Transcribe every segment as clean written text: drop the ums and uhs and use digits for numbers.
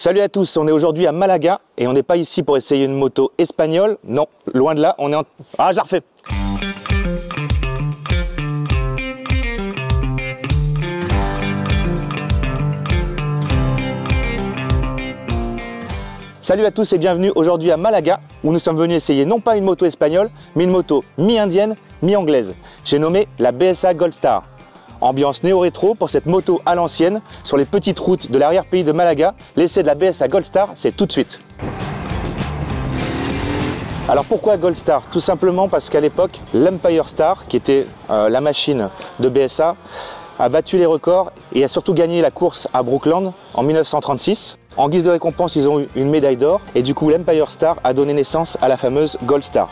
Salut à tous, on est aujourd'hui à Malaga et on n'est pas ici pour essayer une moto espagnole. Non, loin de là, on est en... Ah, je la refais. Salut à tous et bienvenue aujourd'hui à Malaga où nous sommes venus essayer non pas une moto espagnole mais une moto mi-indienne, mi-anglaise. J'ai nommé la BSA Goldstar. Ambiance néo-rétro pour cette moto à l'ancienne sur les petites routes de l'arrière-pays de Malaga. L'essai de la BSA Goldstar, c'est tout de suite. Alors pourquoi Goldstar? Tout simplement parce qu'à l'époque, l'Empire Star, qui était la machine de BSA, a battu les records et a surtout gagné la course à Brookland en 1936. En guise de récompense, ils ont eu une médaille d'or et du coup l'Empire Star a donné naissance à la fameuse Goldstar.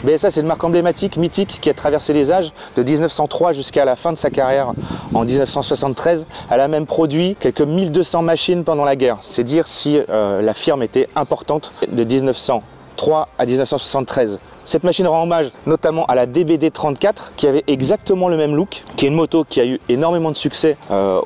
BSA, c'est une marque emblématique, mythique, qui a traversé les âges de 1903 jusqu'à la fin de sa carrière en 1973. Elle a même produit quelques 1200 machines pendant la guerre. C'est dire si la firme était importante de 1903 à 1973. Cette machine rend hommage notamment à la DBD 34 qui avait exactement le même look, qui est une moto qui a eu énormément de succès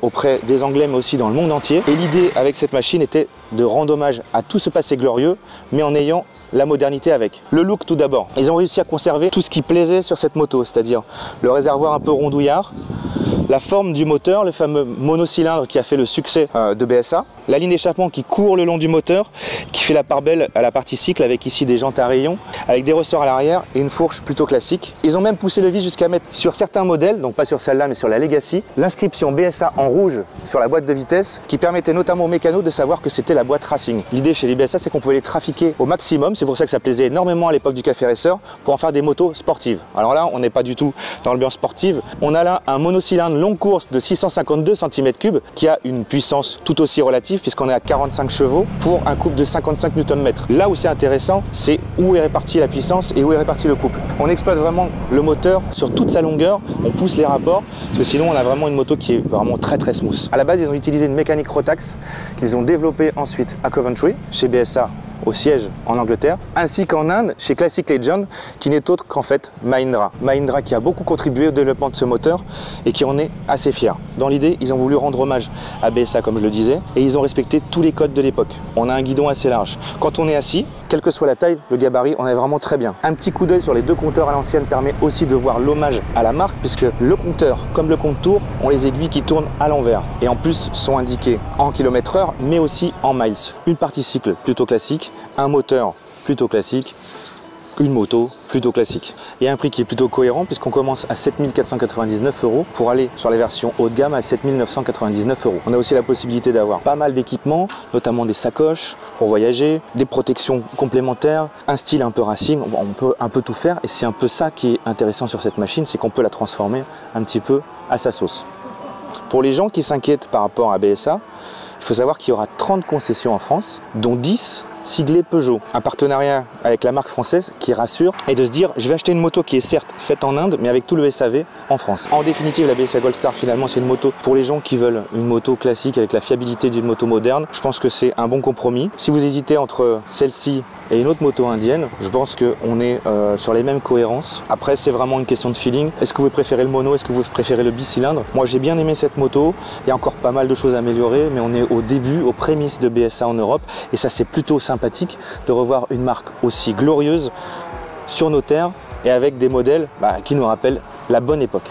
auprès des Anglais mais aussi dans le monde entier. Et l'idée avec cette machine était de rendre hommage à tout ce passé glorieux mais en ayant la modernité avec. Le look tout d'abord. Ils ont réussi à conserver tout ce qui plaisait sur cette moto, c'est-à-dire le réservoir un peu rondouillard, la forme du moteur, le fameux monocylindre qui a fait le succès de BSA, la ligne d'échappement qui court le long du moteur, qui fait la part belle à la partie cycle avec ici des jantes à rayons, avec des ressorts à l'arrière et une fourche plutôt classique. Ils ont même poussé le vice jusqu'à mettre sur certains modèles, donc pas sur celle-là mais sur la Legacy, l'inscription BSA en rouge sur la boîte de vitesse qui permettait notamment aux mécanos de savoir que c'était la boîte Racing. L'idée chez les BSA, c'est qu'on pouvait les trafiquer au maximum, c'est pour ça que ça plaisait énormément à l'époque du Café Racer, pour en faire des motos sportives. Alors là, on n'est pas du tout dans l'ambiance sportive. On a là un monocylindre longue course de 652 cm3 qui a une puissance tout aussi relative puisqu'on est à 45 chevaux pour un couple de 55 Nm. Là où c'est intéressant, c'est où est répartie la puissance et où est réparti le couple. On exploite vraiment le moteur sur toute sa longueur, on pousse les rapports parce que sinon on a vraiment une moto qui est vraiment très smooth. À la base, ils ont utilisé une mécanique Rotax qu'ils ont développée ensuite à Coventry chez BSA au siège en Angleterre, ainsi qu'en Inde chez Classic Legend, qui n'est autre qu'en fait Mahindra. Mahindra qui a beaucoup contribué au développement de ce moteur et qui en est assez fier. Dans l'idée, ils ont voulu rendre hommage à BSA comme je le disais et ils ont respecté tous les codes de l'époque. On a un guidon assez large. Quand on est assis, quelle que soit la taille, le gabarit, on est vraiment très bien. Un petit coup d'œil sur les deux compteurs à l'ancienne permet aussi de voir l'hommage à la marque puisque le compteur comme le compte-tour ont les aiguilles qui tournent à l'envers et en plus sont indiquées en km/h mais aussi en miles. Une partie cycle plutôt classique, un moteur plutôt classique, une moto plutôt classique. Il y a un prix qui est plutôt cohérent puisqu'on commence à 7 499 € pour aller sur les versions haut de gamme à 7 999 €. On a aussi la possibilité d'avoir pas mal d'équipements, notamment des sacoches pour voyager, des protections complémentaires, un style un peu racing, on peut un peu tout faire et c'est un peu ça qui est intéressant sur cette machine, c'est qu'on peut la transformer un petit peu à sa sauce. Pour les gens qui s'inquiètent par rapport à BSA, il faut savoir qu'il y aura 30 concessions en France, dont 10 siglées Peugeot. Un partenariat avec la marque française qui rassure et de se dire je vais acheter une moto qui est certes faite en Inde mais avec tout le SAV en France. En définitive, la BSA Goldstar finalement c'est une moto pour les gens qui veulent une moto classique avec la fiabilité d'une moto moderne. Je pense que c'est un bon compromis. Si vous hésitez entre celle-ci et une autre moto indienne, je pense qu'on est sur les mêmes cohérences. Après c'est vraiment une question de feeling. Est-ce que vous préférez le mono, est-ce que vous préférez le bicylindre? Moi j'ai bien aimé cette moto, il y a encore pas mal de choses à améliorer mais on est au début, aux prémices de BSA en Europe et ça c'est plutôt sympathique de revoir une marque aussi glorieuse sur nos terres et avec des modèles qui nous rappellent la bonne époque.